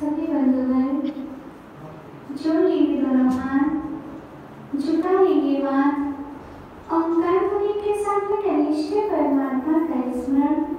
सभी बंधुगण जोड़ लेंगे दोनों हाथ, झुका लेंगे माथ, ओंकार ध्वनि के साथ में कनिष्ठ परमात्मा का स्मरण।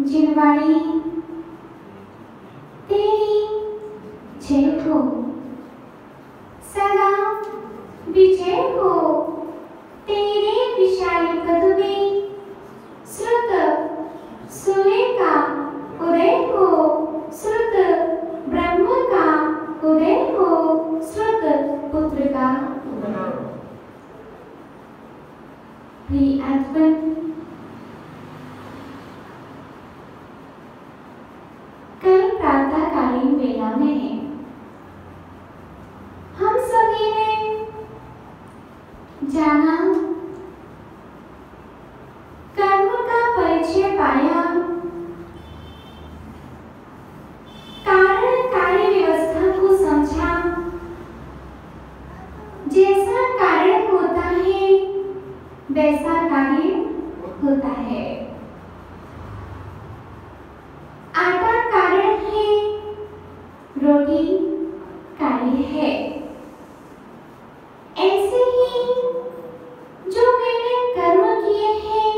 जिनवाणी तेरी जय हो, सदा विजय हो। तेरे विशाल पद में श्रुत सूर्य का उदय हो, श्रुत ब्रह्म का उदय हो, श्रुत पुत्र का। प्रिय आत्मन, प्रातःकालीन वेला में हम सभी ने जाना, कर्म का परिचय पाया, कारण कार्य व्यवस्था को समझा। जैसा कारण होता है वैसा कार्य होता है। आटा कारण है, रोटी कार्य है। ऐसे ही जो मैंने कर्म किए हैं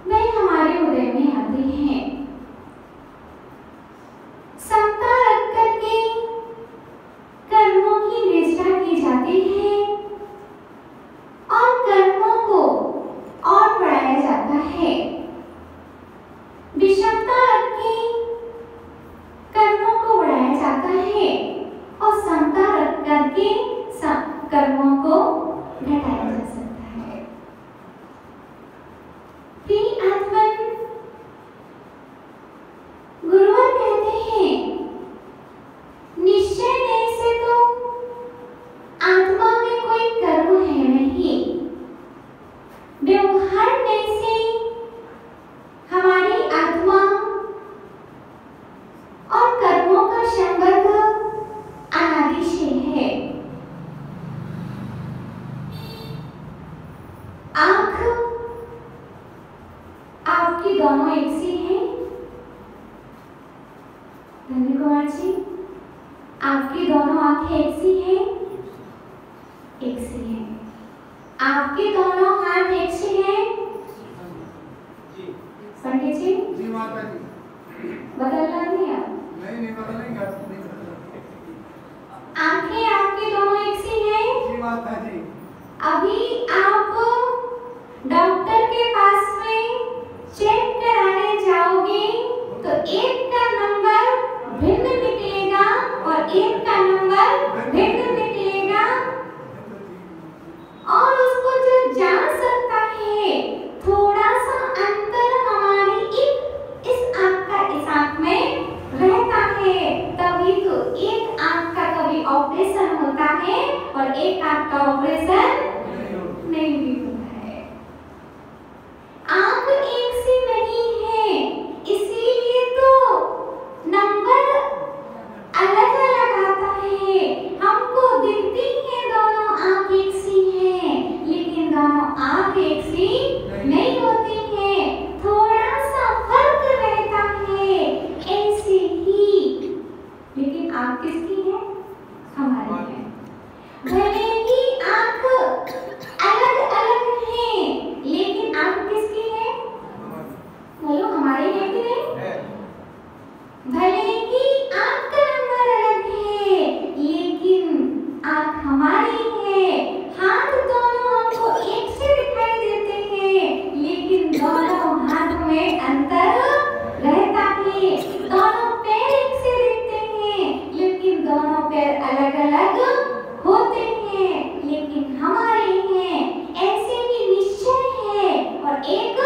वे हमारे उदय में आते हैं। समता रख करके कर्मों की निष्ठा की जाती है और कर्मों को और बढ़ाया जाता है। विषमता रख के कर्मों को बढ़ाया जाता है और समता रख करके कर्मों को घटाया जा सकता है। प्रिय आत्मन, गुरुवर कहते हैं निश्चय नहीं से तो आत्मा में कोई कर्म है नहीं, व्यवहार नहीं से हमारी आत्मा और कर्मों का संबंध अनादि से है। आंख आपकी दोनों एक सी हैं। धन्य कुमार जी, आपकी दोनों आंखें एक सी हैं। एक से हैं। आपके दोनों हाथ एक से हैं? पंडित जी? जी माता जी। बदलना नहीं है? नहीं बदलेंगे। आंखें आपके दोनों एक से हैं? जी माता जी। अभी आप डॉक्टर के पास में चेक कराने जाओगे तो एक का नंबर भिन्न निकलेगा और एक का नंबर भिन्न निकलेगा, और उसको जो जान सकता है थोड़ा सा अंतर हमारी इस आंख का इस आंख में रहता है, तभी तो एक आंख का कभी ऑपरेशन होता है और एक आंख का ऑपरेशन नहीं भी होता है। आंख एक सी नहीं है, इसीलिए तो नंबर अलग अलग आता है। हमको दिखती है दोनों आंख एक सी हैं, लेकिन दोनों आंख एक सी नहीं होती है, थोड़ा सा फर्क रहता है। ऐसे ही लेकिन आंख किसकी है? हमारी है। भले ही आंख अलग अलग है, लेकिन आंख किसकी है? बोलो, हमारी है कि नहीं? भले ही आंख का नंबर अलग है, लेकिन आंख हमारी है। हाथ दोनों हमको एक से दिखाई देते हैं, लेकिन दोनों हाथ में अंतर रहता है। दोनों पैर एक से दिखते हैं, लेकिन दोनों पैर अलग अलग होते हैं, लेकिन हमारे हैं। ऐसे ही निश्चय है और एक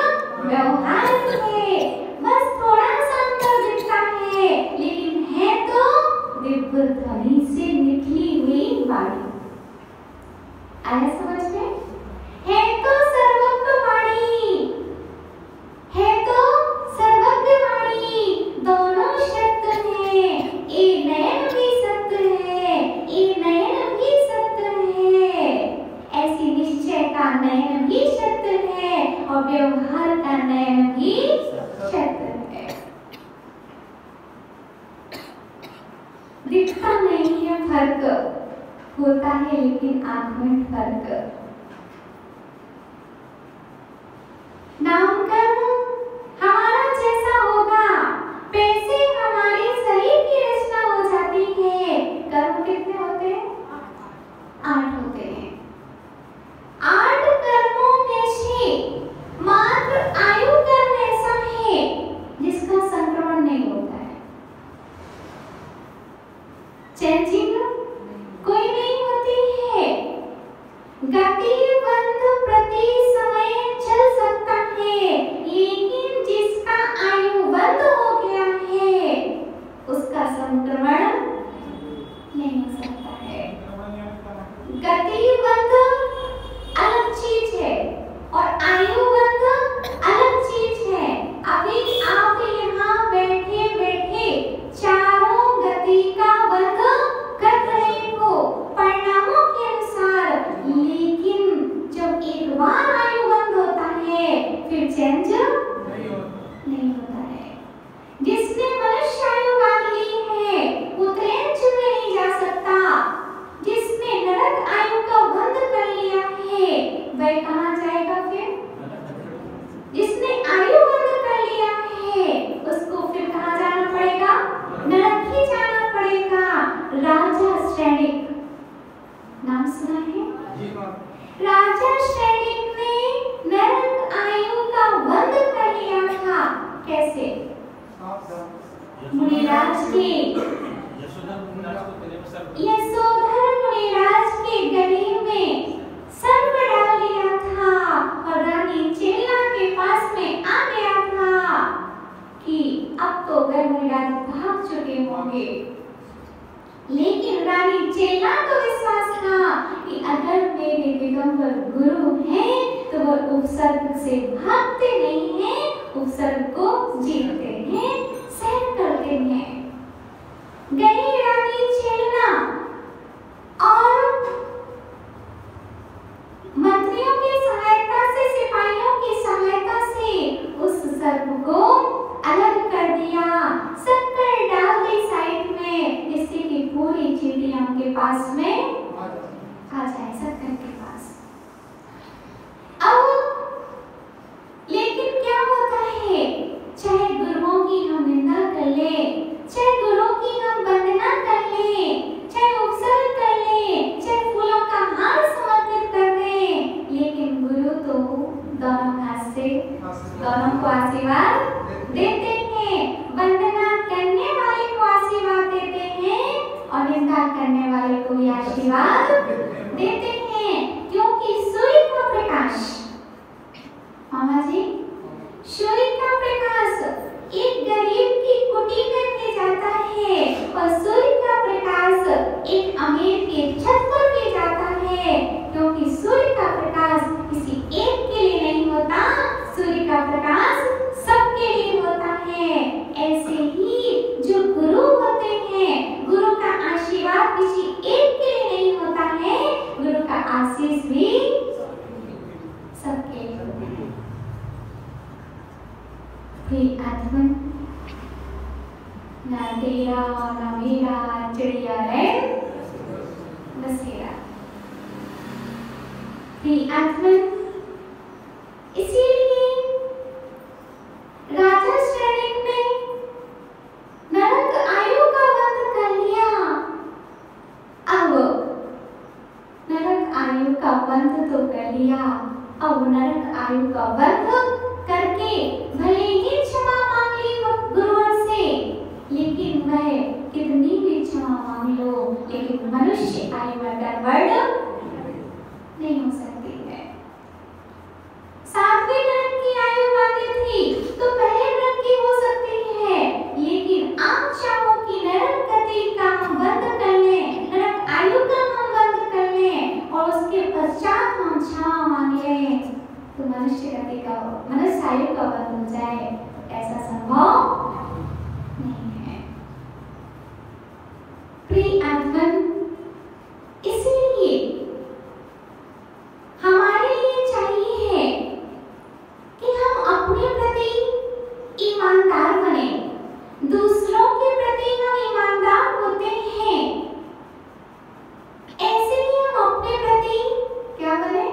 व्यवहार है, बस थोड़ा सा अंतर दिखता है, लेकिन है तो दिव्य ध्वनि से निकली हुई वाणी। आया समझ में? है तो सर्वज्ञ वाणी, है तो सर्वज्ञ वाणी, दोनों सत्य हैं। ये नयन भी सत्य है, ये नयन भी सत्य है। ऐसी निश्चय का नयन भी सत्य है और व्यवहार का नयन भी सत्य है। दिखता नहीं है फर्क, होता है लेकिन आंख में फर्क। नामकर्म हमारा जैसा होगा, पैसे हमारे शरीर की रचना हो जाती है। कर्म कितने होते हैं? 8 होते हैं। 8 कर्मों में से मात्र आयु कर्म ऐसा है जिसका संक्रमण नहीं होता है। चेंजिंग कोई नहीं होती है। गति बंध प्रति समय चल सकता है, लेकिन जिसका आयु बंद हो गया है उसका संक्रमण नहीं हो सकता है। गति बंध अलग चीज है और आयु बंध अलग चीज है। अभी आप यहाँ बैठे बैठे चारों गति का बंध कर रहे हो परिणामों के अनुसार, लेकिन जब एक बार आयु बंद होता है फिर चेंज नहीं होता है। जिसने मनुष्य आयु बांध ली है वो त्रेंच में नहीं जा सकता। जिसने नरक आयु का बंध कर लिया है वह कहाँ जाएगा फिर? जिसने आयु बंद कर लिया है उसको फिर कहाँ जाना पड़ेगा? नरक ही जाना पड़ेगा। राजा श्रेणिक नाम सुना है? राजा श्रेणिक ने नरक आयु का बंध कर लिया था। कैसे? मुनिराज के यशोधर मुनिराज के गले में सर्प डाल दिया था और रानी चेला के पास में आ गया था कि अब तो वह मुनिराज भाग चुके होंगे, लेकिन रानी चेला को विश्वास था कि अगर मेरे दिगंबर गुरु हैं तो वो उपसर्ग से भागते नहीं हैं, उपसर्ग को जीतते हैं, सहन करते हैं। गई रानी चेला और मंत्रियों की सहायता से, सिपाहियों की सहायता से उस सर्प को अलग कर दिया, शक्कर डाल दी साइड में, जिससे कि पूरी चींटियां के पास में आ जाए। शक्कर करने वाले को भी आशीर्वाद देते हैं, क्योंकि सूर्य का प्रकाश, मामा जी, सूर्य का प्रकाश एक गरीब की कुटी में भी जाता है और सूर्य का प्रकाश एक अमीर के छत पर भी जाता है, क्योंकि सूर्य का प्रकाश किसी एक के लिए नहीं होता, सूर्य का प्रकाश सबके लिए होता है। ऐसे ही जो गुरु होते हैं, गुरु का आशीर्वाद किसी एक के लिए नहीं होता है, गुरु का आशीष भी सबके लिए होता है। फिर आत्मन ना तेरा ना मेरा चिड़िया है बसेरा। फिर आत्मन इसीलिए राजा श्रेणी ने नरक आयु का वध कर लिया। अब नरक आयु का वध तो कर लिया, अब नरक आयु का वध करके भले ही क्षमा मांग ली गुरुवर से, लेकिन वह कितनी भी क्षमा मांग लो, लेकिन मनुष्य आयु में गड़बड़ नहीं हो सकती है। 7वें नरक की आयु मांगी थी तो पहले नरक की हो सकती है, लेकिन आप चाहो कि नरक गति का हम बंद कर लें, नरक आयु का हम बंद कर लें और उसके पश्चात हम क्षमा मांग लें, तो मनुष्य गति का, मनुष्य आयु का बंद हो जाए, ऐसा संभव नहीं है। प्रिय आत्मन, इसलिए हमारे लिए चाहिए है कि हम अपने प्रति ईमानदार बने, दूसरों के प्रति हम ईमानदार होते हैं, ऐसे ही हम अपने प्रति क्या बने?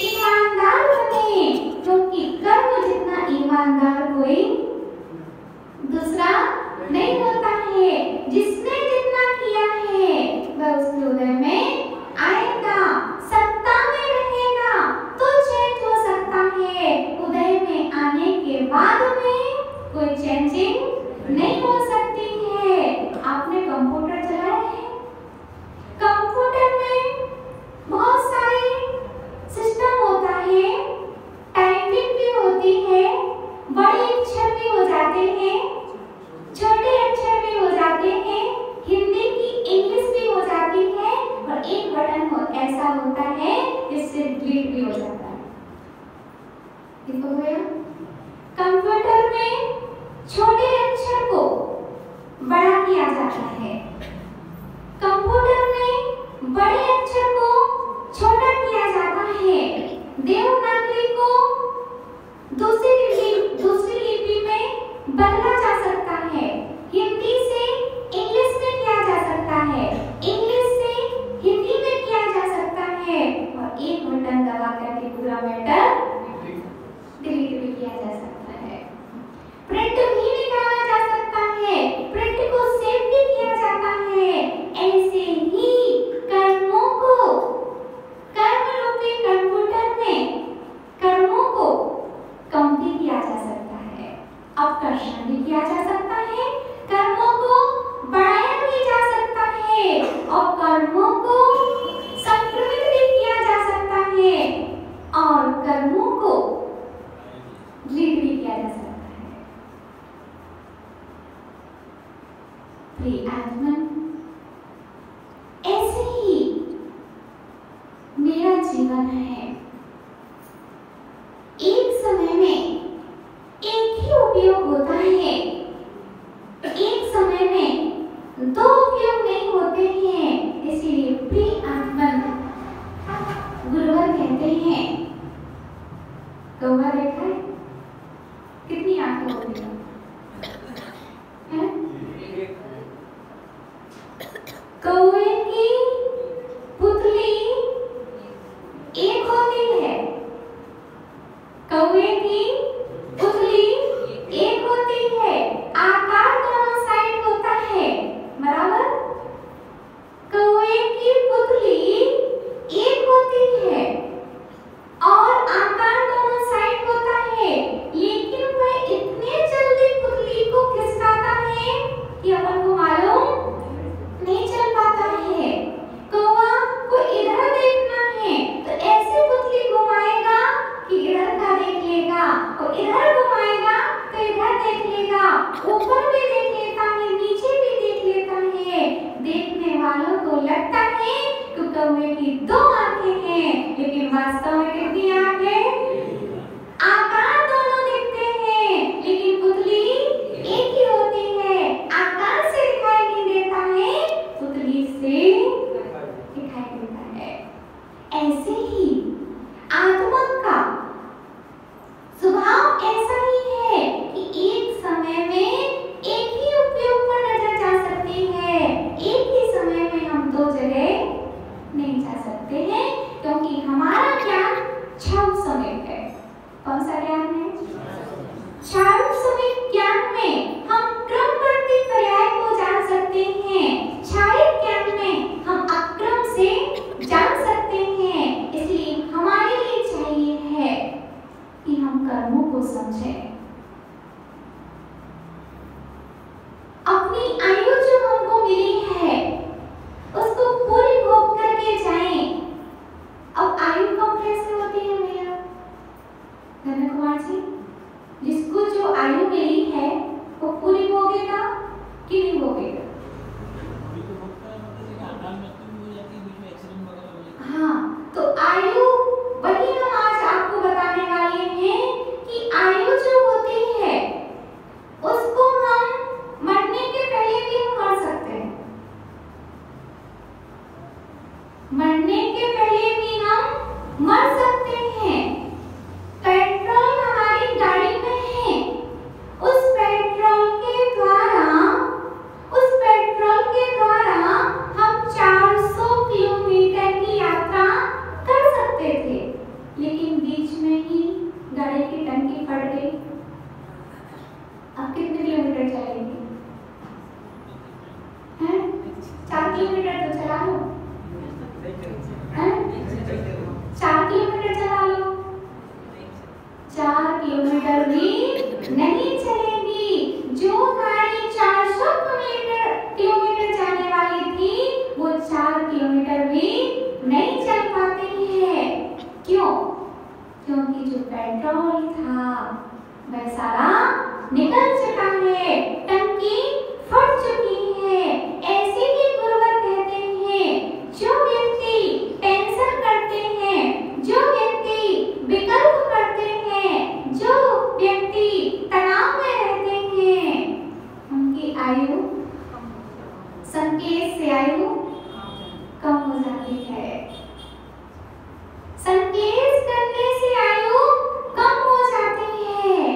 ईमानदार बने, क्योंकि कर्म जितना ईमानदार कोई दूसरा नहीं होता है। जिसने जितना किया है वह उसके उदय में आएगा, सत्ता में रहेगा तो चेंज हो सकता है, उदय में आने के बाद में कोई चेंजिंग नहीं हो सकती है। आपने कंप्यूटर चलाया है, कंप्यूटर में बहुत सारे सिस्टम होता है, टाइपिंग भी होती है, बड़े अक्षर भी हो जाते हैं, छोटे अक्षर भी हो जाते हैं, हिंदी की इंग्लिश भी हो जाती है, और एक बटन ऐसा होता है जिससे डिलीट भी हो जाता है। ठीक हो गया? कंप्यूटर में छोटे अक्षर को बड़ा किया जाता है, कंप्यूटर में बड़े अक्षर को छोटा किया जाता है, देवनागरी को दूसरी लिपि में बदला जा सकता है, हिंदी से इंग्लिश में किया जा सकता है, इंग्लिश से हिंदी में किया जा सकता है, और एक बटन दबा करके पूरा मैटर डिलीट भी किया जा सकता है। प्रिंट भी निकाला जा सकता है, प्रिंट को सेव भी किया जाता है। ऐसे ही कर्मों को, कर्म रूपी कंप्यूटर में कर्मों को कम भी किया जा सकता है, अपकर्षण भी किया जा सकता है, कर्मों को बढ़ाया भी जा सकता है, और कर्मों को संक्रमित भी किया जा सकता है, और कर्मों को डिलीट भी किया जा सकता है। प्रिय आत्मन, ऐसे ही मेरा जीवन है, एक समय में एक ही उपयोग होता है, एक समय में दो उपयोग नहीं होते हैं। इसीलिए प्रिय आत्मन, गुरुवर कहते हैं, कौवा देखा है? कितनी आंखें होती हैं? कौवे की पुतली एक वास्तव में कितनी आंख है? आकार दोनों दिखते हैं लेकिन पुतली एक ही होती है। आकार से दिखाई नहीं देता है, पुतली से दिखाई देता है। ऐसे ही आत्मा का स्वभाव ऐसा ही है कि एक समय में एक ही उपयोग पर नजर जा सकती है, एक ही समय में हम दो जगह नहीं जा सकते हैं, क्योंकि हमारा ज्ञान क्षारोत्सविक है। कौन सा ज्ञान है? क्षारोत्सविक ज्ञान में हम क्रम प्रति पर्याय को जान सकते हैं, क्षारित ज्ञान में हम अक्रम से जान सकते हैं। इसलिए हमारे लिए चाहिए है कि हम कर्मों को समझें। अपनी आयु जो हमको मिली है उसको पूरी भोग करके जाएं। अब आयु कम कैसे होती है भैया? धन्य कुमार जी, जिसको जो आयु मिली है वो पूरी भोगेगा कि नहीं भोगेगा? हाँ, तो आयु वही हम आज आपको बताने वाले हैं कि आयु जो होती है उसको हम मरने के पहले भी हम मर सकते हैं। मरने के पहले भी हम मर सकते हैं। पेट्रोल हमारी गाड़ी में है, उस पेट्रोल के द्वारा हम 400 किलोमीटर की यात्रा कर सकते थे, लेकिन बीच में ही गाड़ी की टंकी फट गई। अब कितने किलोमीटर चलेंगे? 4 किलोमीटर तो चला लो, 4 किलोमीटर चला लो। 4 किलोमीटर भी नहीं चलेगी। जो गाड़ी 400 किलोमीटर जाने वाली थी वो 4 किलोमीटर भी नहीं चल पाती है। क्यों? क्योंकि जो पेट्रोल था वह सारा निकल चुका है, टंकी फट चुकी है। ऐसे ही गुरुवर कहते हैं, जो व्यक्ति टेंशन करते हैं, जो व्यक्ति विकल्प करते हैं, जो व्यक्ति तनाव में रहते हैं, उनकी आयु संकेत से आयु कम हो जाती है। संकेत करने से आयु कम हो जाती है।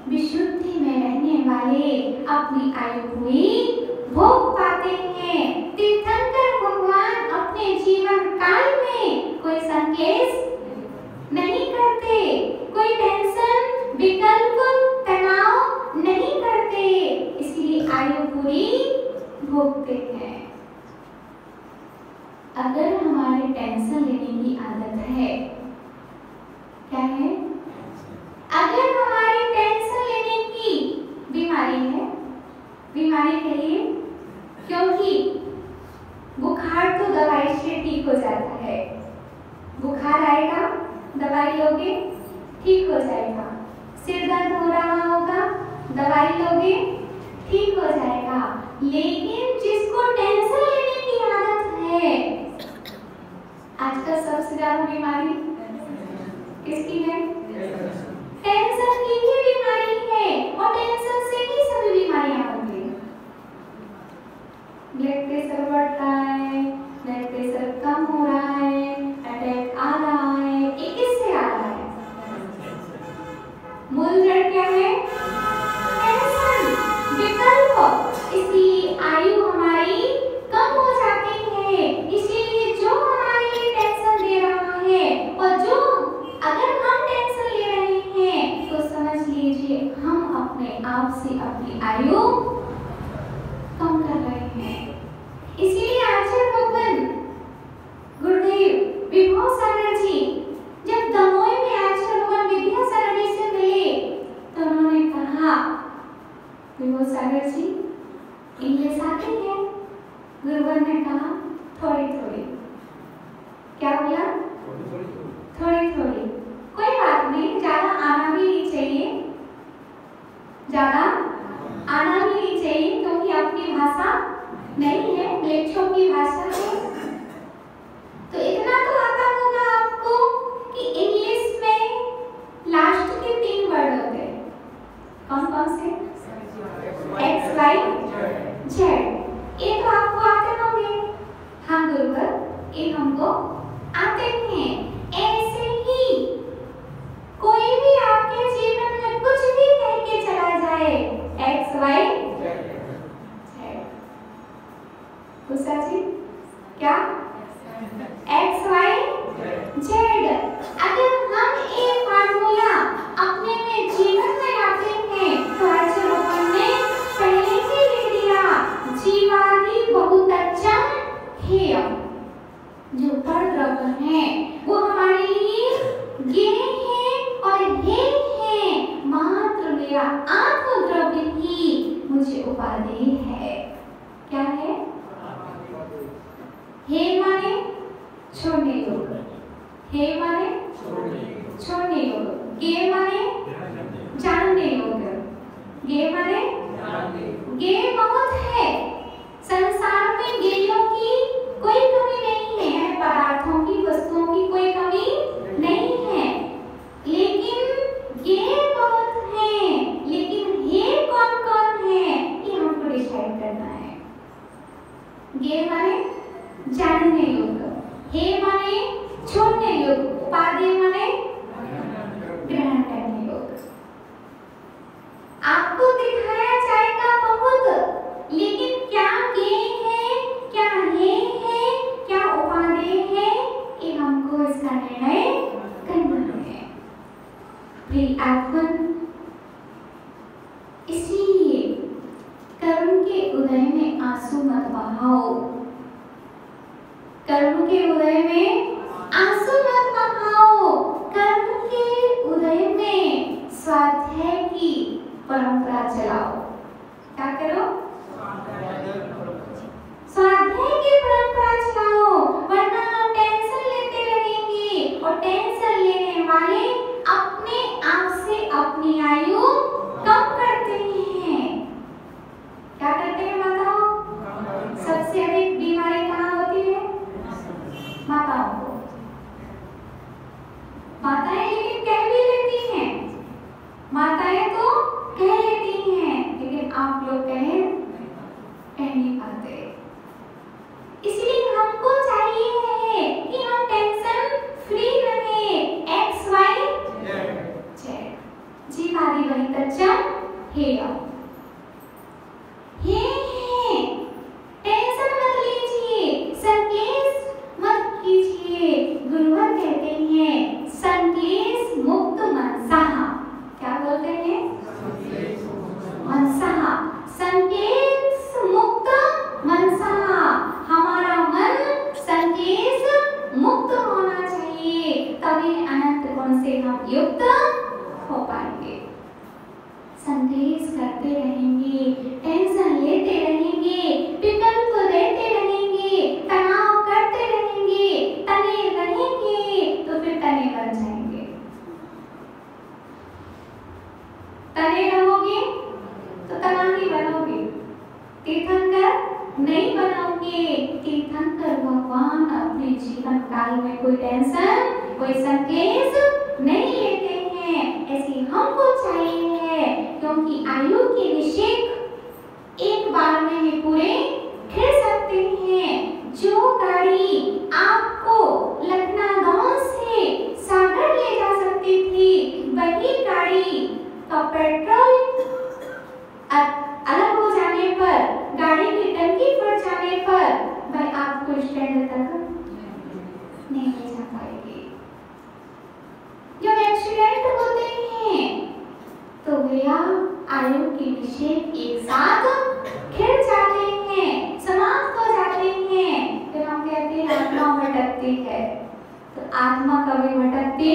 विशुद्धि में रहने वाले अपनी आयु पूरी भोग पाते हैं। तीर्थंकर भगवान अपने जीवन काल में कोई संकेत नहीं करते, कोई टेंशन, विकल्प, तनाव नहीं करते, इसलिए आयु पूरी भोगते हैं। अगर हमारे टेंशन लेने की आदत है, क्या है? अगर हमारी टेंशन लेने की बीमारी है, बीमारी कहिए, क्योंकि बुखार तो दवाई से ठीक हो जाता है। बुखार आएगा, दवाई लोगे, ठीक हो जाएगा। सिर दर्द हो रहा होगा, दवाई लोगे, ठीक हो जाएगा। लेकिन जिसको टेंशन लेने की आदत है, आजकल सबसे ज्यादा बीमारी किसकी है? टेंशन की ही बीमारी है, और टेंशन से ही सभी बीमारियां होंगी। ब्लड प्रेशर बढ़ रहा है, ब्लड प्रेशर कम हो रहा है, अटैक आ रहा है, ये किससे आ रहा है? मूल जड़ क्या है? टेंशन, विकल्प। इसलिए आयु हमारी कम हो जाती है। इसीलिए जो हमारे लिए टेंशन दे रहा है, और जो अगर हम टेंशन ये हमको आते हैं। ऐसे ही कोई भी आपके जीवन में कुछ भी कह के चला जाए, एक्स वाई गुस्सा जी क्या एक्स वाई जेड, अगर हम ये फार्मूला अपने में जीवन में लाते हैं तो रोपण में पहले ही लिख दिया जीवादि बहुतचम हेय। जो पर द्रव्य है वो हमारे लिए ये है और हे है, मात्र मेरा आत्मद्रव्य ही मुझे उपादेय है। क्या है? हे माने छोड़ने योग्य, हे माने छोड़ने योग्य, गे माने जानने योग्य, गे माने गे बहुत है। संसार में गेयों की कोई कमी नहीं है, पदार्थों की वस्तुओं की कोई कमी नहीं है, लेकिन ये बहुत है। लेकिन ये कौन कौन है ये हमको डिसाइड करना है। ये माने जानने योग्य, हे माने छोड़ने योग्य, उपादेय माने ग्रहण करने योग्य। आपको दिखाया जाएगा बहुत, लेकिन क्या ये है, क्या ये है, क्या उपादेय है, ये हमको इसका निर्णय करना है। प्रिय आत्मन, इसलिए कर्म के उदय में आंसू मत बहाओ, कर्म के उदय में आंसू मत बहाओ। कर्म के उदय में स्वाध्याय की परंपरा चलाओ। क्या करो? स्वाध्याय की परंपरा चलाओ, वरना हम टेंशन लेते रहेंगे और टेंशन लेने वाले अपने आप से अपनी आयु कम करते हैं। क्या करते हैं बताओ? सबसे अधिक बीमारी कहाँ होती है? माताओं को। माताएं लेकिन कह भी लेती हैं, माताएं तो कह लेती हैं, लेकिन आप लोग कह नहीं पाते। इसलिए हमको चाहिए है कि हम टेंशन फ्री रहे। एक्स वाई जेड, जीवादि बहुतचम हेय। टेंशन मत लीजिए, संकेत मत कीजिए। गुरुवर कहते हैं संकेत मुक्त मनसः। क्या बोलते हैं? मनसः, संकेत मुक्त मनसः। हमारा मन संकेत मुक्त होना चाहिए, तभी अनंत गुण से हम युक्त हो पाएंगे। संदेश करते रहेंगे, टेंशन लेते रहेंगे, विकल्प देते रहेंगे, तनाव करते रहेंगे, तने रहेंगे तो फिर तने बन जाएंगे। तने रहोगे तो तनाही बनोगे, तीर्थंकर नहीं बनोगे। तीर्थंकर भगवान अपने जीवन काल में कोई टेंशन, कोई संकेत नहीं लेते हैं। ऐसी हमको चाहिए है, क्योंकि आयु के निषेक एक बार में ही पूरे कर सकते हैं। जो गाड़ी आपको लखनऊ से सागर ले जा सकती थी, वही गाड़ी का पेट्रोल अलग हो जाने पर, गाड़ी की टंकी फट जाने पर वह आपको स्टैंड तक नहीं ले जा पाएगी। जब एक्सीडेंट होते हैं तो भैया आयु के निषेक एक साथ खिड़ जाते हैं, समाप्त हो जाते हैं। फिर हम कहते हैं आत्मा भटकती है, तो आत्मा कभी भटकती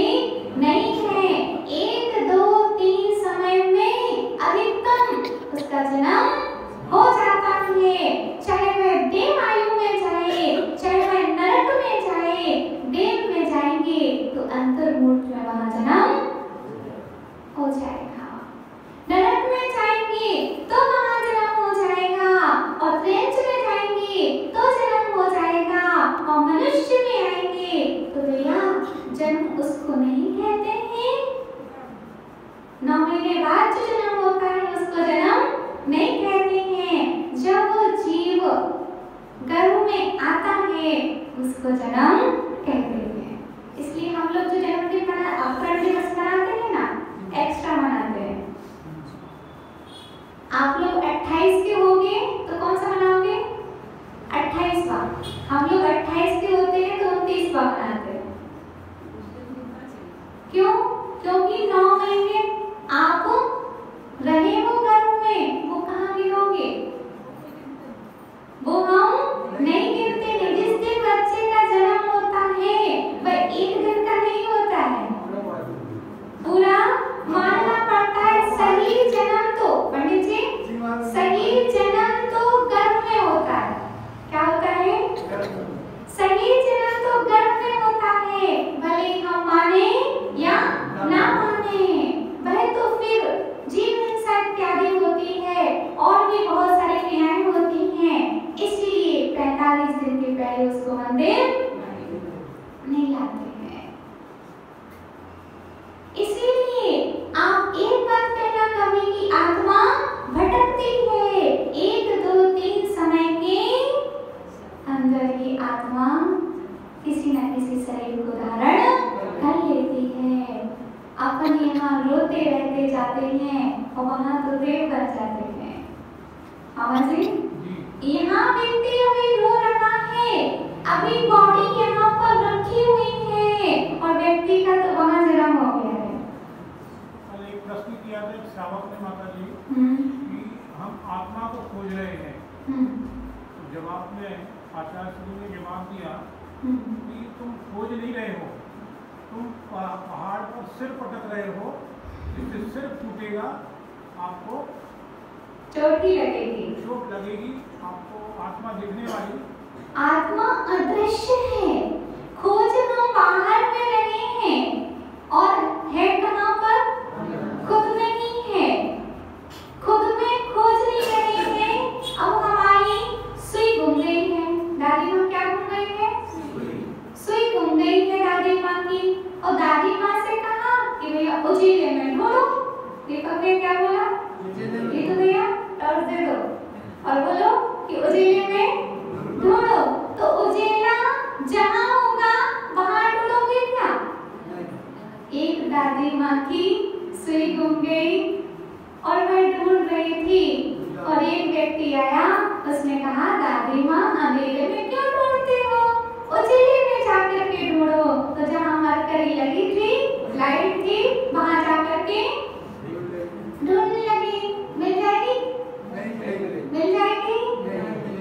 नहीं है। 1, 2, 3 समय में अधिकतम उसका जन्म हो जाता है। चाहे वह देव आयु में जाए, चाहे वह नरक में जाए। देव में जाएंगे तो अंतर्मूर्त में वहां जन्म हो जाएगा, नरक में जाएंगे तो वहां जन्म हो जाएगा, और प्रेत में जाएंगे तो जन्म हो जाएगा, और मनुष्य में आएंगे तो भैया जन्म उसको नहीं कहते हैं। 9 महीने बाद जो जन्म होता है उसको जन्म नहीं कहते हैं। जब वो जीव गर्भ में आता है उसका इसको जन्म कहते हैं। इसलिए हम लोग जो जन्मदिन प्रण दिवस मनाते हैं ना, एक्स्ट्रा मनाते हैं। आप लोग 28 के होंगे तो कौन सा मनाओगे? 28वां। हम लोग 28 के होते हैं तो 29वां मनाते हैं। क्यों? क्योंकि 9 महीने आप रहे हो गर्भ में, वो कहाँ गिरोगे? वो हम नहीं गिरते हैं। जिस दिन बच्चे का जन्म होता है वह एक दिन का नहीं होता है, पूरा मानना पड़ता है। सही जन्म तो पंडित जी, सही जन्म तो गर्भ में होता है। क्या होता है? सही जन्म तो गर्भ में होता है, भले हम माने या ना माने। वह तो फिर जीवन हिंसा इत्यादि होती है और भी बहुत सारी क्रियाएं होती हैं। इसलिए 45 दिन के पहले उसको मंदिर नहीं लाते हैं। इसीलिए आप एक बात कहना कभी की आत्मा भटकती है। 1, 2, 3 समय के अंदर ही आत्मा किसी न किसी शरीर को धारण कर लेती है। अपन यहाँ रोते रहते जाते हैं और वहाँ तो देव बन जाते हैं। हाँ जी, यहाँ व्यक्ति अभी रो रहा है, अभी बॉडी यहाँ पर रखी हुई है और व्यक्ति का तो वहाँ जन्म हो गया है। एक प्रश्न किया था श्रावक ने माता जी कि हम आत्मा को खोज रहे हैं। तो जवाब में आचार्य श्री ने जवाब दिया कि तुम खोज नहीं रहे हो, तुम पहाड़ पर सिर पटक रहे हो, जिससे सिर टूटेगा आपको चोट लगेगी, चोट लगेगी, आपको आत्मा दिखने वाली। आत्मा अदृश्य है, खोज हम बाहर में रहे हैं और है कहाँ पर? खुद में ही है, खुद में खोज नहीं रहे हैं। अब हमारी सुई घूम गई है, दादी माँ क्या घूम गई है? सुई घूम गई है दादी माँ की। और दादी माँ से कहा कि भैया उजीले में ढूंढो। दीपक ने क्या बोला? ये तो भैया टॉर्च दे दो और बोलो कि उजीले में ढूंढो। तो उजेला जहाँ होगा वहाँ ढूंढोगे क्या? एक दादी माँ की सुई घूम गई और वह ढूंढ रही थी और एक व्यक्ति आया, उसने कहा दादी माँ अंधेरे में क्यों ढूंढते हो, उजेले में जाकर के ढूंढो। तो जहाँ मरकरी लगी थी, लाइट थी, वहाँ जाकर के ढूंढने लगी। मिल जाएगी? मिल जाएगी?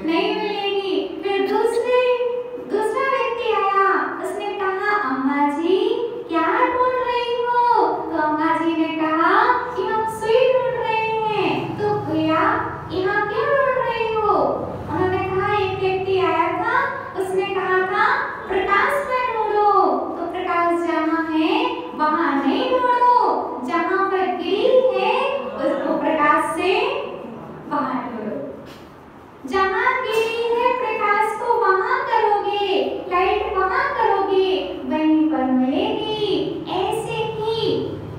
नहीं मिलेगी। फिर दूसरा व्यक्ति आया, उसने कहा अम्मा जी क्या ढूंढ रही हो? तो अम्मा जी ने कहा कि हम सुई ढूंढ रहे हैं। तो भैया यहाँ क्यों ढूंढ रही हो? उन्होंने कहा एक व्यक्ति आया था, उसने कहा था प्रकाश में ढूंढो। तो प्रकाश जहाँ है वहाँ नहीं ढूंढो, जहाँ पर गिरी है उसको प्रकाश से वहाँ ढूंढो। जहाँ गिरी है प्रकाश को वहाँ करोगे, लाइट वहाँ करोगे, वहीं पर मिलेगी। ऐसे ही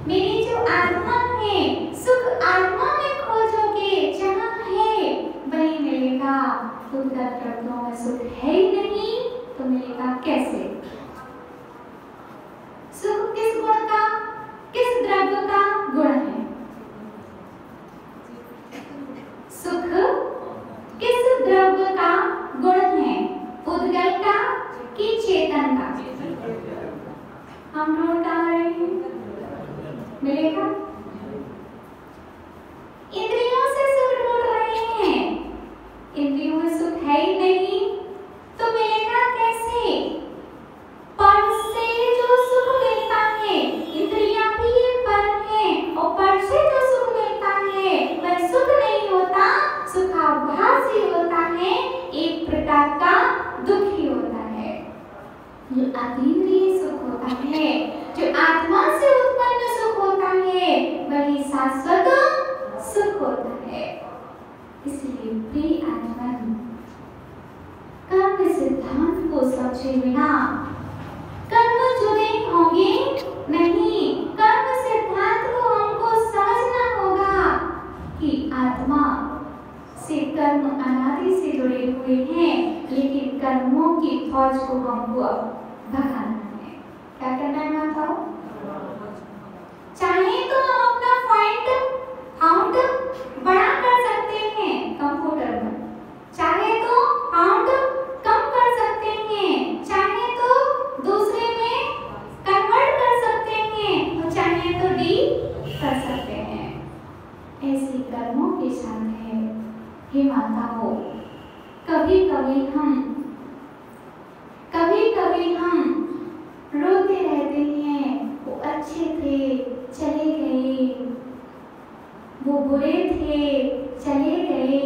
मेरी जो आत्मा है, सुख आत्मा में खोजोगे, जहाँ है वहीं मिलेगा। खुद का द्रव्यों में सुख है ही नहीं तो मिलेगा कैसे? सुख किस गुण का, किस द्रव्य का गुण है? सुख किस द्रव्य का गुण है? उद्गल का कि चेतन का? हम ढूंढ रहे हैं, मिलेगा? इंद्रियों से सुख ढूंढ रहे हैं, इंद्रियों में सुख है ही नहीं तो मिलेगा कैसे? पर से जो सुख मिलता है, इंद्रियां भी पर है और पर से जो सुख मिलता है वह सुख नहीं होता, सुखाभासी होता है, एक प्रकार का दुख ही होता है। जो अतीन्द्रिय सुख होता है, जो आत्मा से उत्पन्न सुख होता है, वही शाश्वत सुख होता है। इसलिए प्रिय आत्मन, कर्म सिद्धांत को समझे बिना कर्म जुड़े होंगे नहीं। कर्म सिद्धांत को हमको समझना होगा कि आत्मा से कर्म अनादि से जुड़े हुए हैं। लेकिन कर्मों की फौज को हमको अब भगाना है। क्या करना है माताओं? चाहे तो हम अपना फाउंट बड़ा कर सकते हैं कंप्यूटर में, चाहे तो फाउंट कम कर सकते हैं, चाहे तो दूसरे में कन्वर्ट कर सकते हैं, और चाहे तो डी कर सकते हैं। ऐसे कर्मों के साथ है। हे माताओं, कभी कभी हम रोते रहते हैं, वो अच्छे थे चले गए, वो बुरे थे चले गए,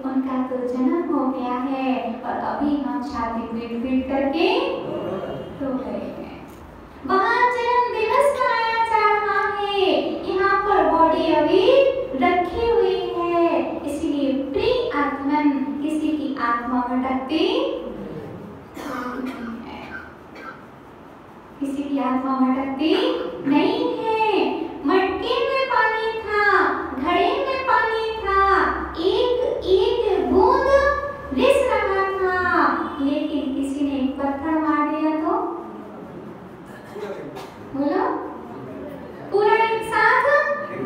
उनका तो जन्म हो गया है और अभी हम छाती पीट करके रो रहे हैं। वहाँ जन्म दिवस मनाया जा रहा है, यहाँ पर बॉडी अभी रखी हुई है, इसलिए प्री आत्मन किसी की आत्मा भटकती किसी की आत्मा भटकती नहीं है। मटके में पानी था, घड़े में पानी था, एक एक बूंद रिस रहा था, लेकिन किसी ने एक पत्थर मार दिया तो बोलो पूरा एक साथ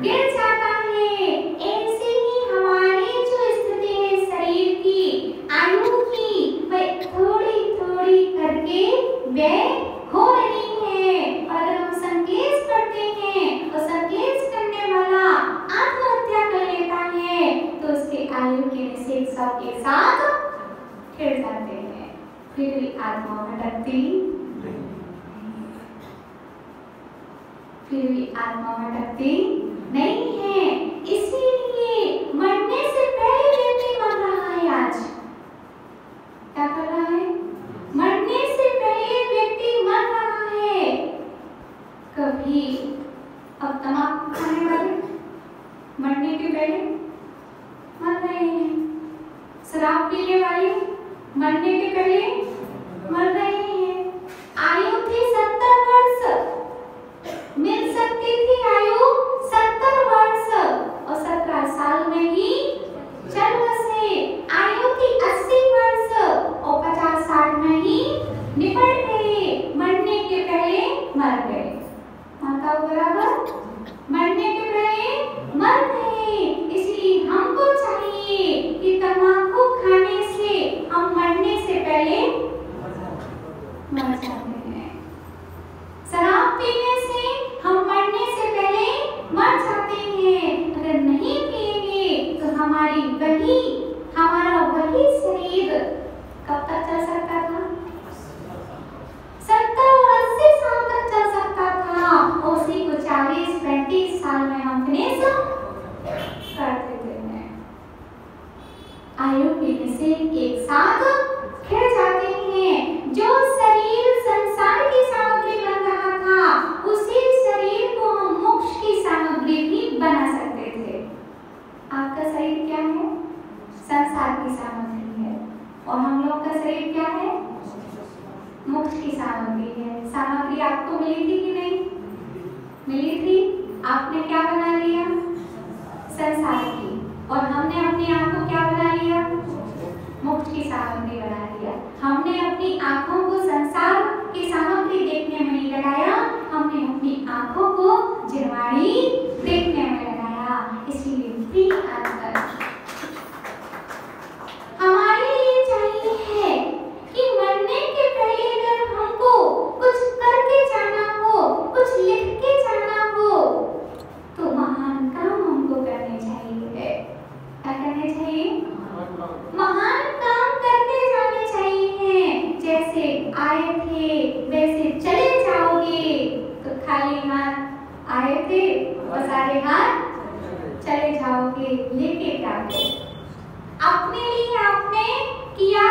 गिर जाता है। ऐसे ही हमारी जो स्थिति है शरीर की, आयु की, वह थोड़ी थोड़ी करके व्यय हो रही है। और अगर हम संकेत करते हैं तो संकेत करने वाला आत्महत्या कर लेता है, तो उसके आयु के निषेध सब के साथ खिड़ जाते हैं, फिर भी आत्मा भटकती नहीं है। इसीलिए मरने से पहले व्यक्ति मर रहा है। आज क्या कर रहा है? मरने से पहले व्यक्ति मर रहा है। कभी अब तमाकू खाने वाले मरने के पहले मर रहे हैं, शराब पीने वाले मरने के पहले मर रहे हैं। आयु थी 70 वर्ष, मिल सकती थी आयु 70 वर्ष, और 17 साल में ही चल बसे। आयु थी 80 वर्ष और 50-60 में ही निपट गए, मरने के पहले मर गए। माताओं बराबर मरने के पहले मर गए। इसलिए हमको चाहिए कि तंबाकू खाने से हम मरने से पहले मर जाते हैं, शराब पीने से हम मरने से पहले मर जाते हैं। अगर नहीं पिएंगे तो हमारा वही शरीर कब तक चल सकता था? 70 और 80 साल तक चल सकता था। उसी को 40-35 साल में हम फिनिश कर देते हैं। आयु के निषेध एक साथ खिड़ जाते हैं। जो शरीर संसार की सामग्री बन रहा था, उसी शरीर को हम मोक्ष की सामग्री भी बना सकते थे। आपका शरीर क्या है? संसार की सामग्री है, और हम लोग का शरीर क्या है? मोक्ष की सामग्री है। सामग्री आपको मिली थी कि नहीं मिली थी? आपने क्या बना लिया? संसार की। और हमने अपनी आंख को क्या बना लिया? मोक्ष की सामग्री बना लिया। हमने अपनी आंखों को संसार की सामग्री देखने में नहीं लगाया, हमने अपनी आंखों को जिरवाणी देखने में लगाया। इसलिए भी आजकल हमारे लिए चाहिए है कि मरने के पहले अगर हमको कुछ करके जाना हो, कुछ लिख के जाना हो, तो महान काम हमको करने चाहिए। क्या करने चाहिए? महान काम करके जाने चाहिए। जैसे आए थे वैसे चले जाओगे, तो खाली हाथ आए थे और सारे हाथ चले जाओगे। लेके जाओगे। अपने लिए आपने किया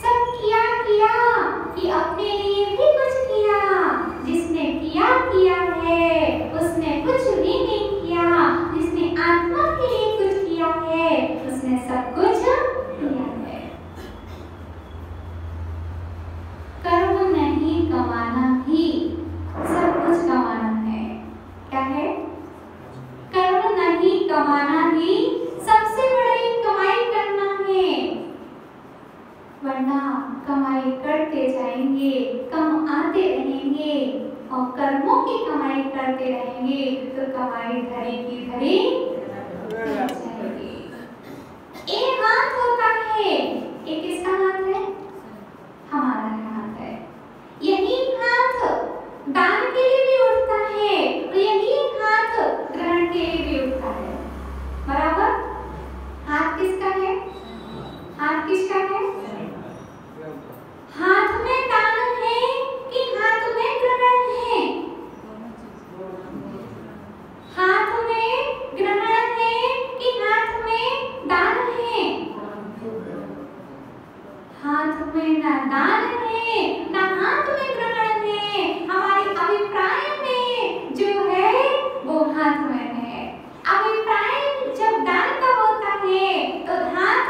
सब किया कि अपने लिए भी कुछ किया। जिसने किया है उसने कुछ भी नहीं किया। जिसने आत्मा के लिए कुछ किया है उसने सब कुछ किया है। कर्म नहीं कमाना भी सब कुछ कमाना है। क्या है? कर्म नहीं कमाना ही सबसे बड़ी कमाई करना है। कमाई करते जाएंगे, कम आते रहेंगे और कर्मों की कमाई करते रहेंगे तो कमाई धरी की धरी रह जाएगी। एक हाथ होता है, एक किसका हाथ है? हमारा हाथ है। यही हाथ दान के लिए भी उठता है और यही हाथ ग्रहण के लिए भी उठता है। बराबर? हाथ किसका है? हाथ किसका है? हाथ में दान है कि हाथ में ग्रहण है? हाथ में ग्रहण है कि हाथ में दान है? हाथ में ना दान है ना हाथ में ग्रहण है। हमारे अभिप्राय में जो है वो हाथ में है। अभिप्राय जब दान का होता है तो हाथ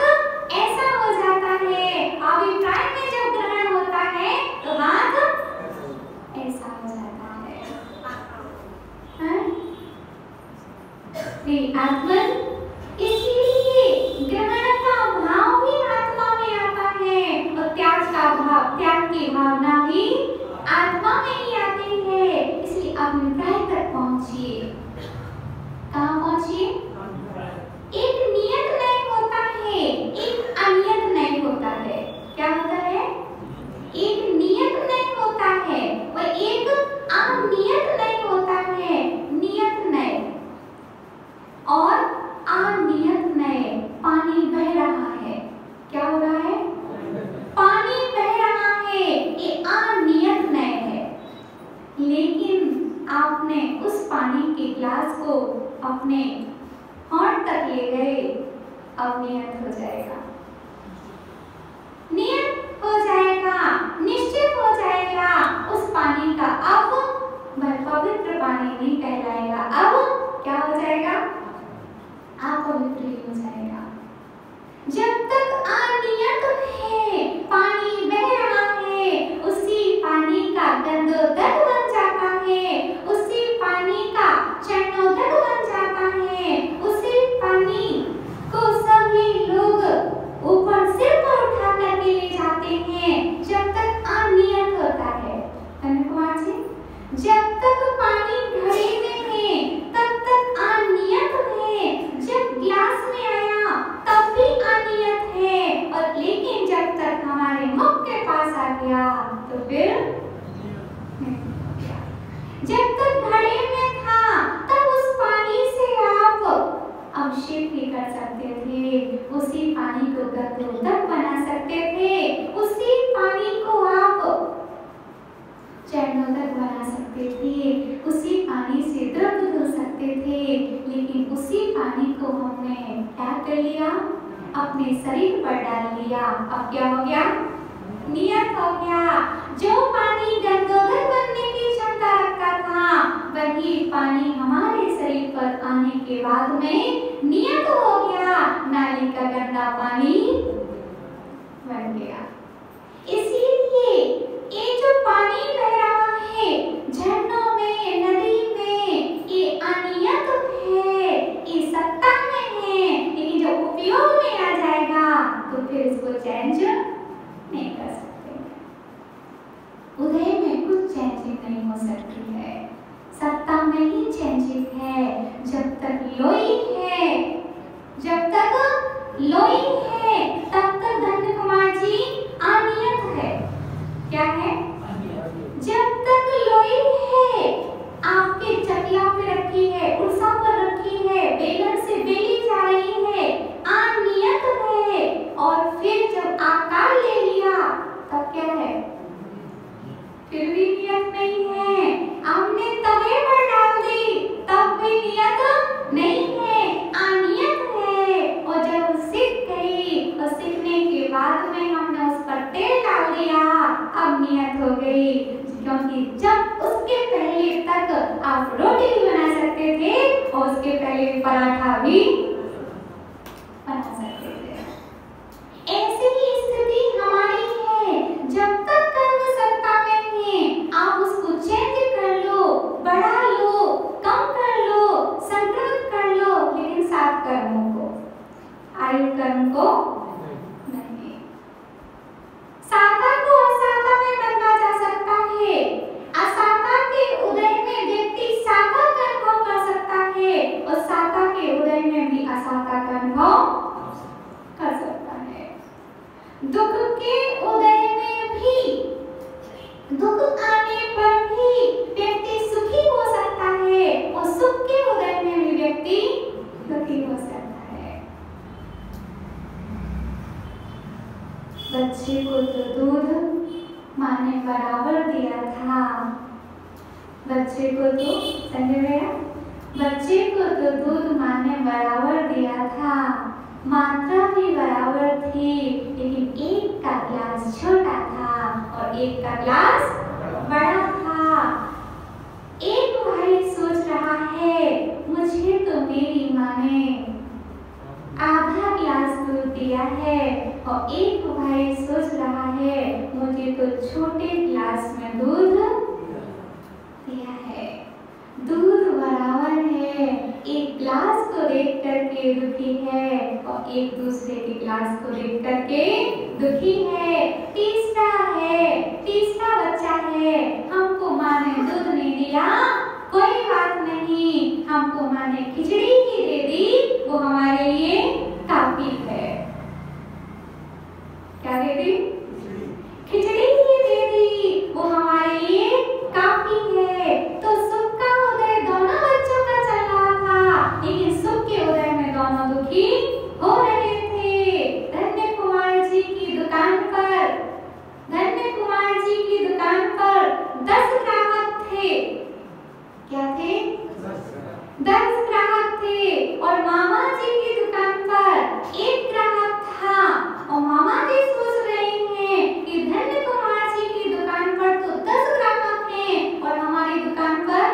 ऐसा हो जाता है, अभिप्राय में जब ग्रहण होता है तो हाथ ऐसा हो जाता है। आत्मन इसीलिए ग्रहण का भाव भी आत्मा में आता है और त्याग का भाव, त्याग की भावना भी आत्मा में ही आती है। इसलिए अभिप्राय तक पहुंचिए। कहाँ पहुंचिए? एक नियत नहीं होता है, एक अनियत नहीं होता है। क्या होता है? एक नियत नहीं होता है और एक अनियत नहीं होता है। नियत नहीं और अनियत नहीं। पानी बह रहा है, क्या हो रहा है? पानी बह रहा है, ये अनियत नहीं है। लेकिन आपने उस पानी के गिलास को अपने होंठ तक ले गए, अब नियत हो जाएगा, नियत हो जाएगा, निश्चित हो जाएगा उस पानी का। अब वह पवित्र पानी नहीं कहलाएगा, अब क्या हो जाएगा? अपवित्र हो जाएगा। जब तक अनियत है, पानी बह रहा है, उसी पानी का गंधोदक बन जाता है, उसी पानी का चरणोदक बन जाता है, उसी पानी को सभी लोग ऊपर सिर पर उठा करके ले जाते हैं। जब तक अनियत होता है, कुमार जी, जब तक पानी घड़े में है तब तक अनियत है। जब गिलास में आया तब भी अनियत है, और लेकिन जब तक हमारे मुख के पास आ गया तो फिर जब तक घड़े में था तब उस पानी से आप अभिषेक भी कर सकते थे, उसी पानी को गंधोदक बना सकते थे, उसी पानी को आप चरणोदक बना सकते थे, उसी पानी से द्रव्य धो सकते थे। लेकिन उसी पानी को हमने क्या कर लिया? अपने शरीर पर डाल लिया। अब क्या हो गया? नियत हो गया। जो पानी गंधोदक बनने की क्षमता रखता था, वही पानी हमारे शरीर पर आने के बाद में नियत हो गया, नाली का गंदा पानी बन गया। इसीलिए ये जो पानी बह रहा है झरनों में, नदी में, ये अनियत है, ये सत्ता में है, लेकिन जब उपयोग में आ जाएगा तो फिर इसको चेंज नहीं कर सकते। उदय में कुछ चेंजिंग नहीं हो सकती है, सत्ता में ही चेंजिंग है। जब तक लोई है, जब तक लोई है तब तक धन्य कुमार जी अनियत है। क्या है? जब तक लोई है, आपके चकिया पे रखी है, उर्सा पर रखी है, बेलन से बेली जा रही है, अनियत है। और फिर जब आकार ले लिया तब क्या है? फिर भी नियत नहीं है। हमने तवे पर डाल दी तब भी नियत नहीं है, अनियत है। और जब सिक गई और सिकने के बाद में हमने उस पर तेल डाल दिया, अब नियत हो गई। क्योंकि जब उसके पहले तक आप रोटी भी बना सकते थे और उसके पहले पराठा भी बना सकते थे। ऐसी ही स्थिति हमारी है। जब तक कर्म सत्ता में है, आप उसको चेंज कर लो, बढ़ा लो, कम कर लो, संक्रमित कर लो, लेकिन सात कर्मों को, आयु कर्म को नहीं। दुख आने पर भी व्यक्ति सुखी हो सकता है और सुख के उदय में भी व्यक्ति दुखी हो सकता है। बच्चे को तो दूध माँ ने बराबर दिया था, बच्चे को तो समझ गया, बच्चे को तो दूध माँ ने बराबर दिया था, मात्रा भी बराबर थी, लेकिन एक का गिलास छोटा था और एक का गिलास बड़ा था। एक भाई सोच रहा है मुझे तो मेरी माँ ने आधा गिलास दूध दिया है, और एक भाई सोच रहा है मुझे तो छोटे गिलास में दूध दिया है। दूध बराबर है, एक गिलास को देख करके दुखी है और एक दूसरे के गिलास को देख करके दुखी है। तीसरा बच्चा है, हमको माँ ने दूध नहीं दिया, कोई बात नहीं, हमको माँ ने खिचड़ी ही दे दी, वो हमारे लिए काफी है। क्या दे दी? खिचड़ी ही दे दी, वो हमारे लिए काफी है। तो सुख का उदय दोनों बच्चों का चल रहा था, लेकिन सुख के उदय में दोनों दुखी हो रहे थे। धन्य कुमार जी की दुकान पर 10 ग्राहक थे। क्या थे? 10 ग्राहक थे, और मामा जी की दुकान पर 1 ग्राहक था। और मामा जी सोच रहे हैं कि धन्य कुमार जी की दुकान पर तो 10 ग्राहक हैं और हमारी दुकान पर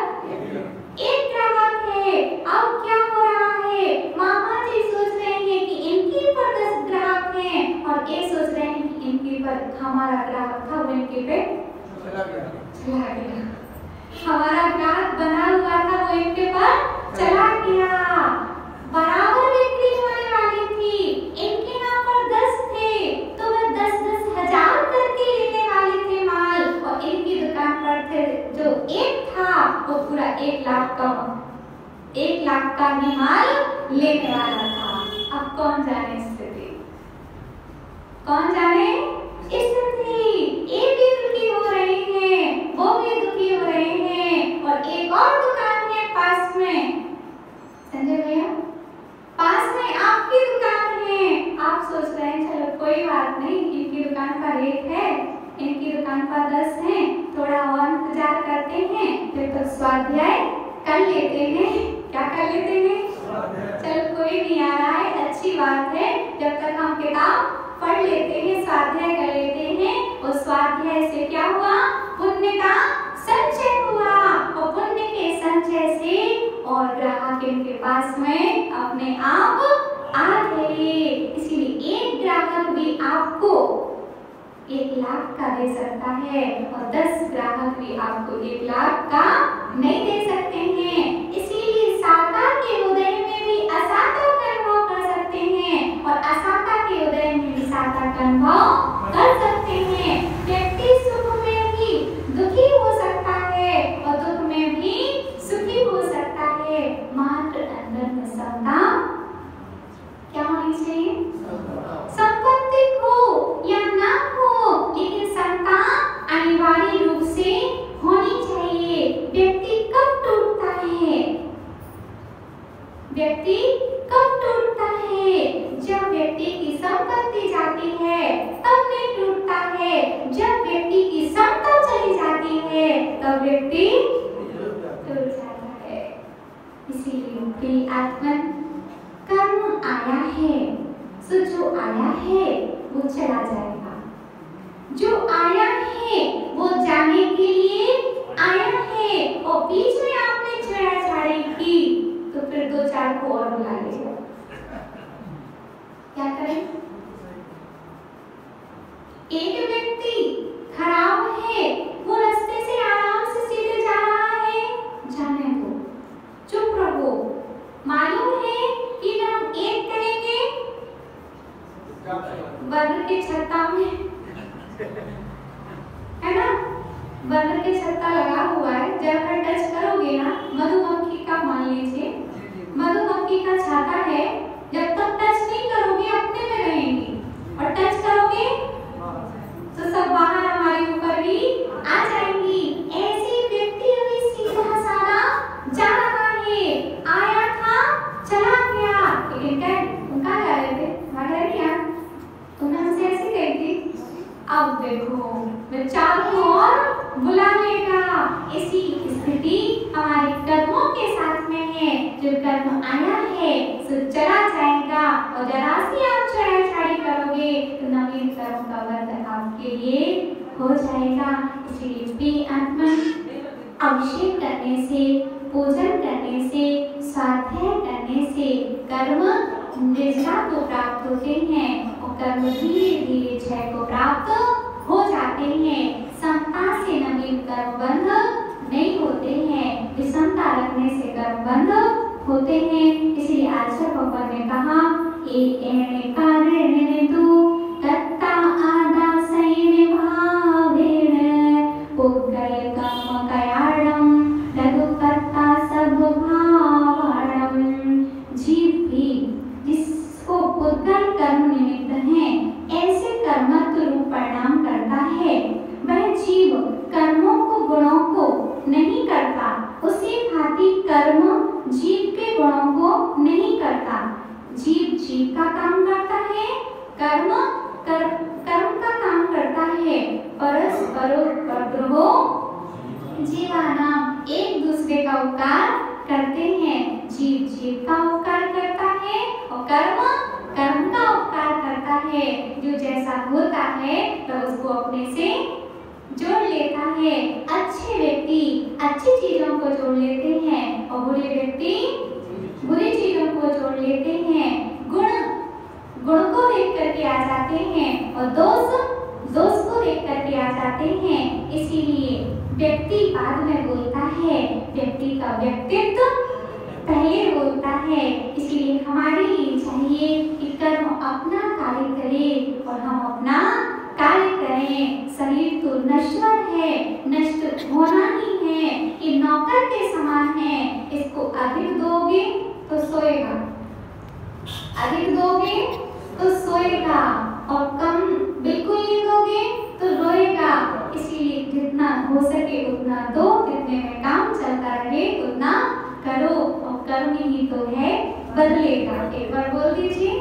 1 ग्राहक है। अब क्या हो रहा है? मामा जी सोच रहे हैं कि इनकी पर 10 ग्राहक हैं, और ये सोच रहे हैं कि इनकी पर हमारा ग्राहक था वो इनके पे चला गया। हमारा ग्राहक बना हुआ था वो इनके पर चला गया। बराबर बिक्री होने वाली थी, इनके नाम पर 10 थे तो वह 10-10 हजार करके लेने वाले थे माल, और इनकी दुकान पर थे जो 1 था वो पूरा 1 लाख का ही माल लेने वाला था। अब कौन जाने स्थिति, कौन जाने स्थिति। ये भी दुखी हो रहे हैं, वो भी दुखी हो रहे हैं, और एक और दुकान है पास में, समझे भैया, पास में आपकी दुकान है। आप सोच रहे हैं चलो कोई बात नहीं, इनकी दुकान पर 1 है, इनकी दुकान पर 10 है, थोड़ा और इंतजार करते हैं, फिर तो स्वाध्याय कर लेते हैं। क्या कर लेते हैं? चलो कोई नहीं आ रहा है, अच्छी बात है, जब तक हम किताब पढ़ लेते हैं, स्वाध्याय कर लेते हैं। और स्वाध्याय से क्या हुआ? पुण्य का संचय हुआ, और पुण्य के संचय से और ग्राहक इनके पास में अपने आप आ गए। इसलिए 1 ग्राहक भी आपको 1 लाख का दे सकता है, और 10 ग्राहक भी आपको 1 लाख का नहीं दे सकते हैं। इसीलिए साता के उदय में भी असाता का अनुभव कर सकते हैं, और असाता के उदय में भी साता का अनुभव कर सकते हैं। व्यक्ति सुख में भी दुखी हो सकता है और दुख में भी सुखी हो सकता है। मात्र अंदर में समता क्या होनी चाहिए? संपत्ति हो या ना हो, लेकिन समता अनिवार्य रूप से होनी चाहिए। व्यक्ति कब टूटता है? व्यक्ति कब टूटता है? जब व्यक्ति की संपत्ति जाती है तब नहीं टूटता है। जब व्यक्ति की समता चली जाती है तब व्यक्ति टूट जाता है। इसीलिए प्रिय आत्मन, कर्म आया है, सो जो आया है वो चला जाएगा। जो आया है वो जाने के लिए आया है, और बीच में आपने छेड़छाड़ी की तो फिर 2-4 को और बुला लेगा। क्या करें? एक व्यक्ति खराब है, वो रास्ते से आराम से सीधे जा रहा है, जाने दो, चुप रहो। मालूम है कि हम एक करेंगे बर्गर के छत्ता में, है ना, बर्गर के छत्ता लगा हुआ है, जब हर टच करोगे ना, मधुमक्खी का मान लीजिए, मधुमक्खी का छाता है, जब तक टच नहीं करोगे अपने में रहेंगी, और टच करोगे तो सब बाहर हमारे ऊपर ही आ जाएगा। अब देखो मैं चारों ओर बुला लेगा। इसी स्थिति हमारे कर्मों के साथ में है। जो कर्म आया है सो चला जाएगा और जरा सी आप छेड़छाड़ी करोगे तो नवीन कर्म का वर्ध आपके लिए हो जाएगा। इसलिए प्रिय आत्मा अभिषेक करने से, पूजन करने से, स्वाध्याय करने से कर्म निष्ठा को प्राप्त होते हैं और कर्म धीरे धीरे जय को प्राप्त हो जाते हैं। समता से नवीन कर्म बंध नहीं होते हैं, विषमता रखने से कर्म बंध होते हैं। इसलिए आचार्य भगवान ने कहा एने कारेण तु तत्ता आदासेन भावेन पुग्गय कर्म कयाणं तदु कर्ता सब भावणं। जीव भी जिसको पुद्गल कर्म निमित्त है ऐसे कर्मत्व रूप परिणाम करता है, वह जीव कर्मों को गुणों को नहीं करता। उसी भांति कर्म जीव के गुणों को नहीं करता। जीव जीव का काम करता है, कर्म कर्म का काम करता है। परस्परोपद्रवो जीवानाम, एक दूसरे का उपकार करते हैं। जीव जीव का उपकार करता है और कर्म कर्म का उपकार करता है। जो जैसा होता है तो उसको अपने से जोड़ लेता है। अच्छे व्यक्ति अच्छी चीजों को जोड़ लेते हैं और बुरे व्यक्ति बुरी चीजों को जोड़ लेते हैं। गुण को देख करके आ जाते हैं और दोष को देख करके आ जाते हैं। इसीलिए व्यक्ति बाद में बोलता है, व्यक्ति का व्यक्तित्व पहले बोलता है। इसलिए हमारे लिए चाहिए कि कर्म अपना कार्य करे और हम अपना कार्य करें। शरीर तो नश्वर है, नष्ट होना ही है, ये नौकर के समान है। इसको अधिक दोगे तो सोएगा, अधिक दोगे तो सोएगा और कम बिल्कुल नहीं दोगे तो रोएगा। इसीलिए जितना हो सके उतना दो, जितने में काम चलता रहे उतना करो और कर्म ही तो है बदलेगा। एक बार बोल दीजिए,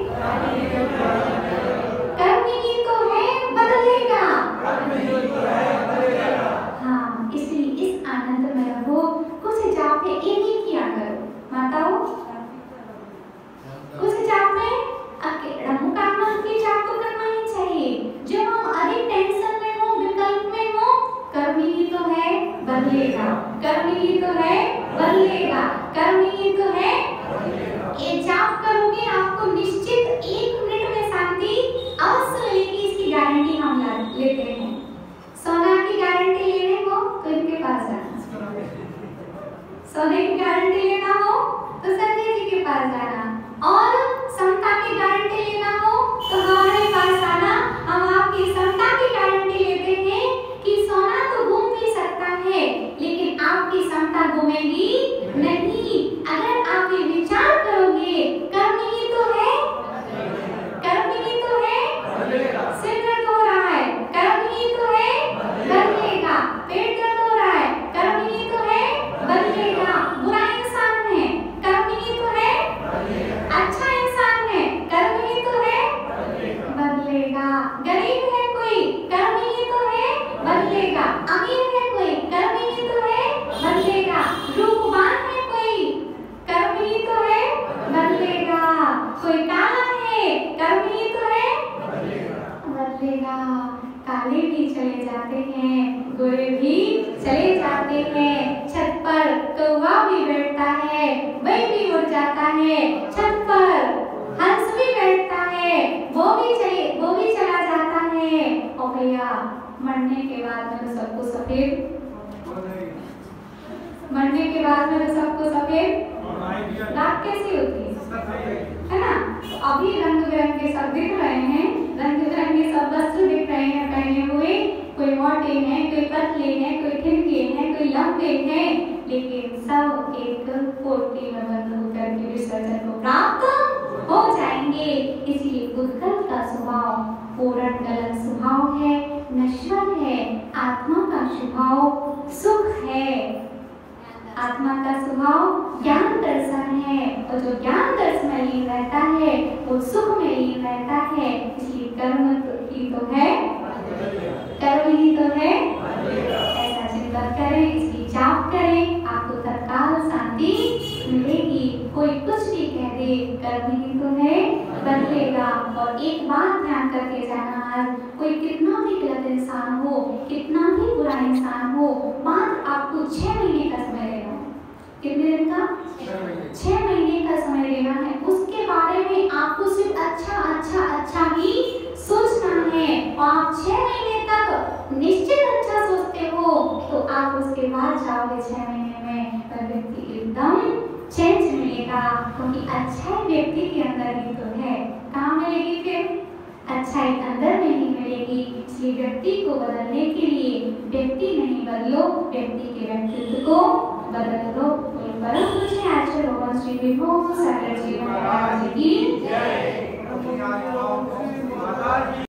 कर्म ही तो है बदलेगा। हाँ, इसलिए इस आनंद में रहो। कुछ जाप में एक ही किया करो माताओं, कुछ जाप में की जाप तो करना ही चाहिए। जब हम अधिक टेंशन में हो, विकल्प में हो, कर्म ही तो है बदलेगा, कर्म ही तो है बदलेगा, कर्म ही तो है। ये जाप करोगे आपको निश्चित 1 मिनट में शांति अवश्य मिलेगी। इसकी गारंटी हम लेते हैं। सोना की गारंटी लेने हो तो इनके पास जाना, सोने की गारंटी लेना हो तो संजय जी के पास जाना, और समता की गारंटी लेना हो तो हमारे पास आना। हम आपकी समता की गारंटी लेते हैं कि सोना तो घूम भी सकता है लेकिन आपकी समता घूमेगी नहीं। अगर आप ये विचार करोगे कर्म ही तो है, कर्म ही तो है, सिर दर्द हो रहा है कर्म ही तो है बदलेगा, पेट दर्द हो रहा है कर्म ही तो है बदलेगा, बुरा इंसान है कर्म ही तो है, अच्छा इंसान है कर्म ही तो है बदलेगा, गरीब है कोई कर्म ही तो है बदलेगा, अमीर है कोई कर्म ही तो है बदलेगा, रूपवान है कोई कर्म ही तो है बदलेगा, कोई काला है कर्म ही तो है बदलेगा। काले भी चले जाते हैं, गोरे भी चले जाते हैं, छत पर कौवा भी बैठता है, वही भी उड़ जाता है, छत पर हंस भी बैठता है, वो भी चला जाता है। और भैया मरने के बाद में तो सबको सफेद, मरने के बाद में तो सबको सफेद रात कैसी होती है ना। तो अभी रंग बिरंगे सब दिख रहे हैं, रंग बिरंगे सब वस्त्र दिख रहे हैं पहने हुए। कोई मोटे हैं, कोई पतले हैं, कोई ठिनके हैं, कोई लंबे हैं, लेकिन सब एक कोटि में बंद होकर के विसर्जन को प्राप्त हो जाएंगे। इसलिए उद्गत का स्वभाव पूर्ण गलत स्वभाव है, नश्वर है। आत्मा का स्वभाव सुख है, आत्मा का स्वभाव ज्ञान दर्शन है, और जो ज्ञान दर्शन में लीन रहता है वो सुख में लीन रहता है। इसलिए कर्म ही तो है नहीं तो है ऐसा चिंतन करें, इसकी जाप करें, आपको तत्काल शांति मिलेगी। कोई कुछ भी कह दे, कर्म ही तो है बदलेगा। और एक बात ध्यान करके जाना, आज कोई कितना भी गलत इंसान हो, कितना भी बुरा इंसान हो, मात्र आपको 6 महीने का समय लेना है। कितने दिन का? 6 महीने का समय लेना है। उसके बारे में आपको सिर्फ अच्छा अच्छा अच्छा ही सोचना है। और आप 6 महीने तक निश्चित अच्छा सोचते हो तो आप उसके बाद जाओगे 6 महीने में तो व्यक्ति एकदम चेंज मिलेगा, क्योंकि अच्छाई व्यक्ति के अंदर ही तो है। कहाँ मिलेगी फिर? अच्छाई अंदर में ही मिलेगी। इसलिए व्यक्ति को बदलने के लिए व्यक्ति नहीं बदलो, व्यक्ति के व्यक्तित्व को बदल दो। परम पूज्य आचार्य भगवान श्री विभो सागर जी महाराज की जय।